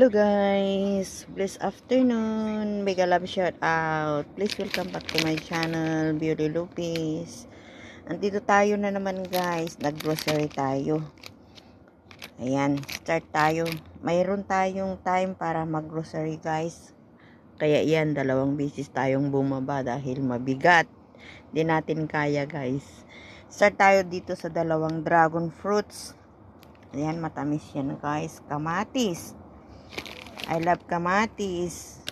Hello guys, blessed afternoon, mega love shout out. Please welcome back to my channel, Beauty Lupis. Andito tayo na naman guys, nag-grocery tayo. Ayan, start tayo. Mayroon tayong time para mag-grocery guys. Kaya yan, 2 beses tayong bumaba dahil mabigat. Di natin kaya guys. Start tayo dito sa 2 dragon fruits. Ayan, matamis yan guys. Kamatis. I love kamatis.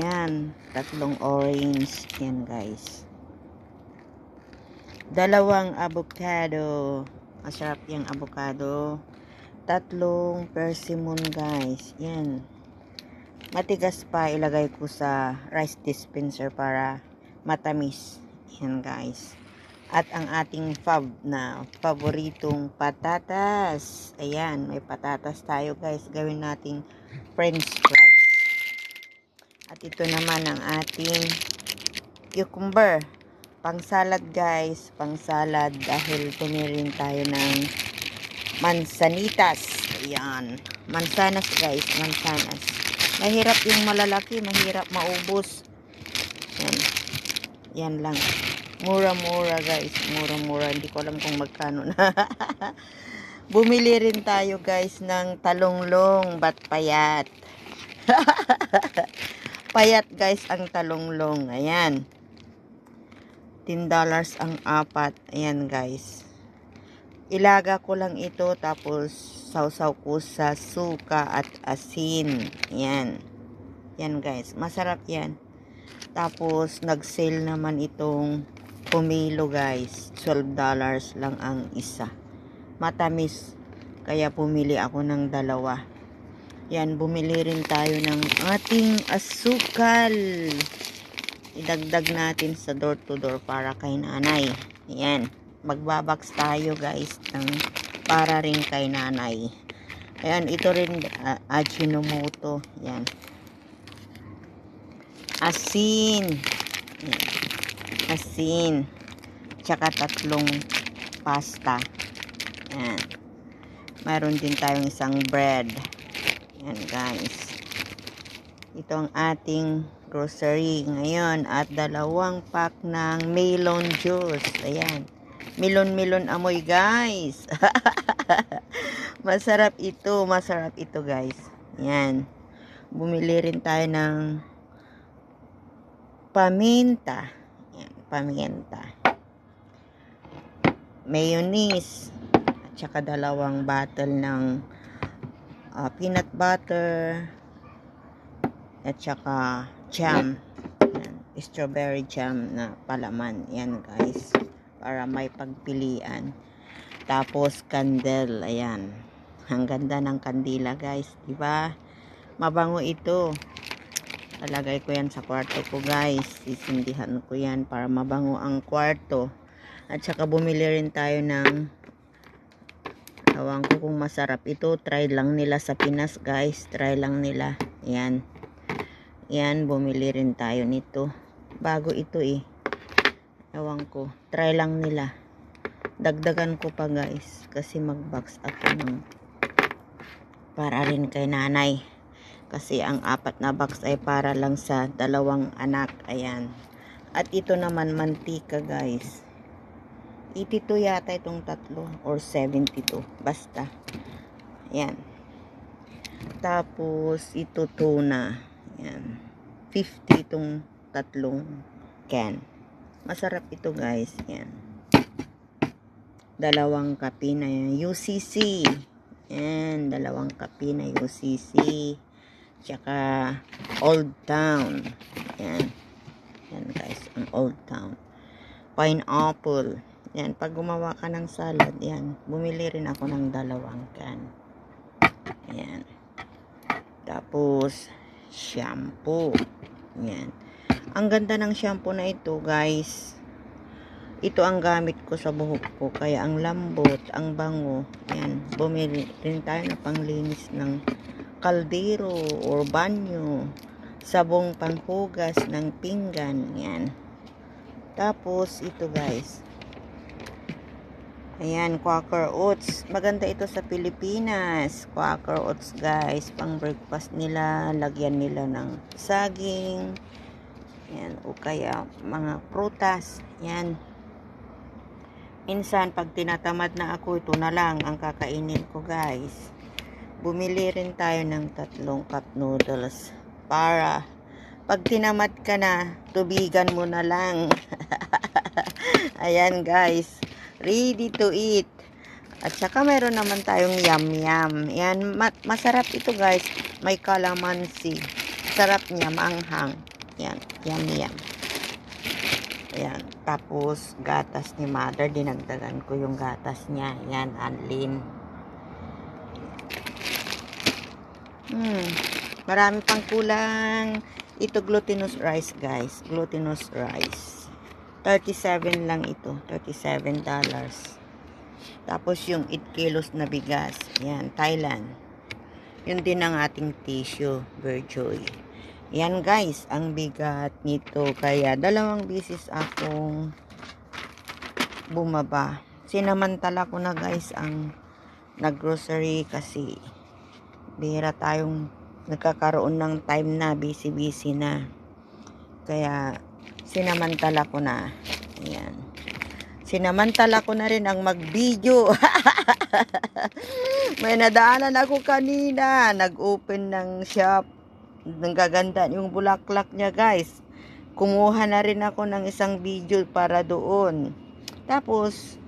Yan, 3 orange. Yan guys. 2 avocado. Masarap yung avocado. 3 persimmon guys. Yan. Matigas pa, ilagay ko sa rice dispenser para matamis. Yan guys. At ang ating paboritong patatas. Ayan, may patatas tayo guys. Gawin nating french fries. At ito naman ang ating cucumber. Pang salad guys. Pang salad dahil tumirin tayo ng mansanitas. Ayan. Mansanas guys. Mansanas. Mahirap yung malalaki. Mahirap maubos. Yan. Yan lang. Mura-mura guys. Mura-mura. Hindi ko alam kung magkano na. Bumili rin tayo guys ng talonglong bat payat. Payat guys ang talonglong. Ayan. $10 ang 4. Ayan guys. Ilaga ko lang ito tapos sausaw ko sa suka at asin. Ayan. Yan guys. Masarap yan. Tapos nag-sale naman itong pomelo guys. $12 lang ang isa. Matamis. Kaya pumili ako ng 2. Yan, bumili rin tayo ng ating asukal. Idagdag natin sa door to door para kay nanay. Yan. Magbabox tayo guys para rin kay nanay. Ayan, ito rin Ajinomoto. Yan. Asin. Yan. Asin. Tsaka 3 pasta. Yan. Mayroon din tayong isang bread. Yan guys. Ito ang ating grocery ngayon. At 2 pack ng melon juice. Ayan. Melon amoy guys. Masarap ito. Masarap ito guys. Yan. Bumili rin tayo ng paminta. Yan. Paminta. Mayonnaise. Tsaka 2 bottle ng peanut butter at tsaka jam. Yan. Strawberry jam na palaman. Yan guys. Para may pagpilian. Tapos candle. Ayan. Ang ganda ng kandila guys. Diba? Mabango ito. Talagay ko yan sa kwarto ko guys. Sisindihan ko yan para mabango ang kwarto. At saka bumili rin tayo ng ewan ko kung masarap ito. Try lang nila sa Pinas guys. Try lang nila. Yan. Yan. Bumili rin tayo nito. Bago ito eh. Ewan ko. Try lang nila. Dagdagan ko pa guys. Kasi mag-box ako ng para rin kay nanay. Kasi ang 4 na box ay para lang sa 2 anak. Ayan. At ito naman mantika guys. 82 yata itong 3 or 72. Basta. Ayan. Tapos ito tuna. Ayan. 50 itong 3 can. Masarap ito guys. Ayan. 2 kape na UCC. Ayan. 2 kape na UCC. Tsaka Old Town. Ayan. Ayan guys. Ang Old Town. Pineapple. Yan, pag gumawa ka ng salad, yan, bumili rin ako ng 2 can. Yan. Tapos, shampoo. Yan. Ang ganda ng shampoo na ito, guys. Ito ang gamit ko sa buhok ko, kaya ang lambot, ang bango. Yan, bumili rin tayo na panglinis ng kaldero or banyo. Sabong panghugas ng pinggan. Yan. Tapos, ito guys. Ayan, Quaker Oats. Maganda ito sa Pilipinas. Quaker Oats, guys. Pang breakfast nila. Lagyan nila ng saging. Ayan, o kaya mga prutas. Ayan. Minsan, pag tinatamad na ako, ito na lang ang kakainin ko, guys. Bumili rin tayo ng 3 cup noodles para pag tinamad ka na, tubigan mo na lang. Ayan guys, ready to eat. At saka mayroon naman tayong yum-yum. Ayan, masarap ito guys. May calamansi. Sarap niya, maanghang. Ayan, yum-yum. Ayan, tapos gatas ni mother. Dinagdagan ko yung gatas niya. Ayan, Anlin. Marami pang kulang. Ito glutinous rice guys. Glutinous rice. 37 lang ito. $37. Tapos yung 8 kilos na bigas. Yan, Thailand. Yun din ang ating tissue. Berjoy. Yan guys, ang bigat nito. Kaya 2 bisis akong bumaba. Sinamantala ko na guys ang naggrocery kasi bihira tayong nagkakaroon ng time na busy na, kaya sinamantala ko na. Ayan, sinamantala ko na rin ang mag-video. May nadaanan ako kanina, nag-open ng shop, nagaganda yung bulaklak niya guys. Kumuha na rin ako ng isang video para doon. Tapos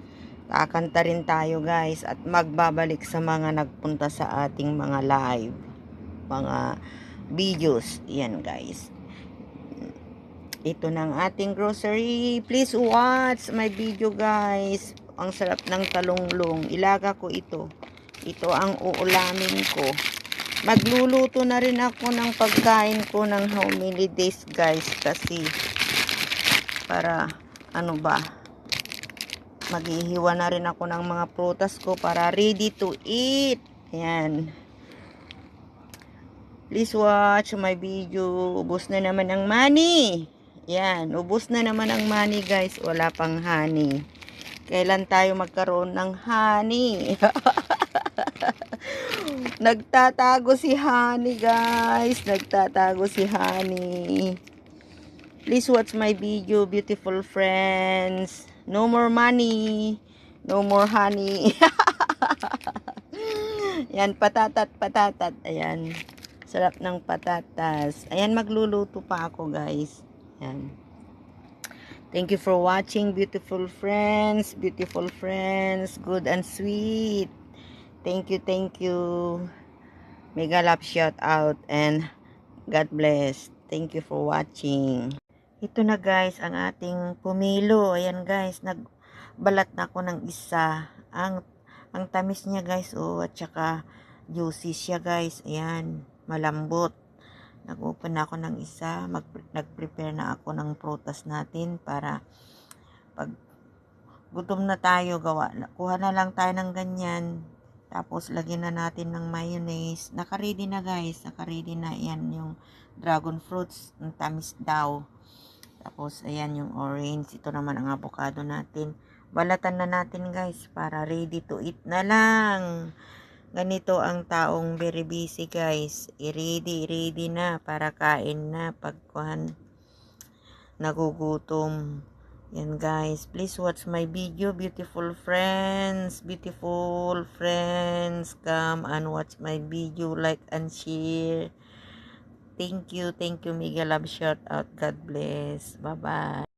kakanta rin tayo guys at magbabalik sa mga nagpunta sa ating mga live, mga videos. Yan guys, ito ng ating grocery. Please watch my video guys. Ang sarap ng talonglong. Ilaga ko ito. Ito ang uulamin ko. Magluluto na rin ako ng pagkain ko ng how many days guys, kasi para ano ba, maghihiwa na rin ako ng mga prutas ko para ready to eat. Ayan. Please watch my video. Ubos na naman ang money. Ayan. Ubos na naman ang money guys. Wala pang honey. Kailan tayo magkaroon ng honey? Nagtatago si honey guys. Nagtatago si honey. Please watch my video, beautiful friends. No more money. No more honey. Yan, patatat. Ayan. Sarap ng patatas. Ayan, magluluto pa ako, guys. Ayan. Thank you for watching, beautiful friends. Beautiful friends. Good and sweet. Thank you. Mega love shout out and God bless. Thank you for watching. Ito na guys, ang ating pumilo. Ayan guys, nagbalat na ako ng isa. Ang tamis niya guys, oh, at saka juicy siya guys. Ayan, malambot. Nag-open na ako ng isa. Nag-prepare na ako ng prutas natin para pag gutom na tayo, kuha na lang tayo ng ganyan. Tapos lagyan na natin ng mayonnaise. Naka-ready na guys, naka-ready na. Yan yung dragon fruits, ang tamis daw. Tapos, ayan yung orange. Ito naman ang avocado natin. Balatan na natin guys para ready to eat na lang. Ganito ang taong very busy guys. I-ready na para kain na pagkuhan nagugutom. Yan guys. Please watch my video, beautiful friends. Beautiful friends. Come and watch my video. Like and share. Thank you. Mega love shout out. God bless. Bye-bye.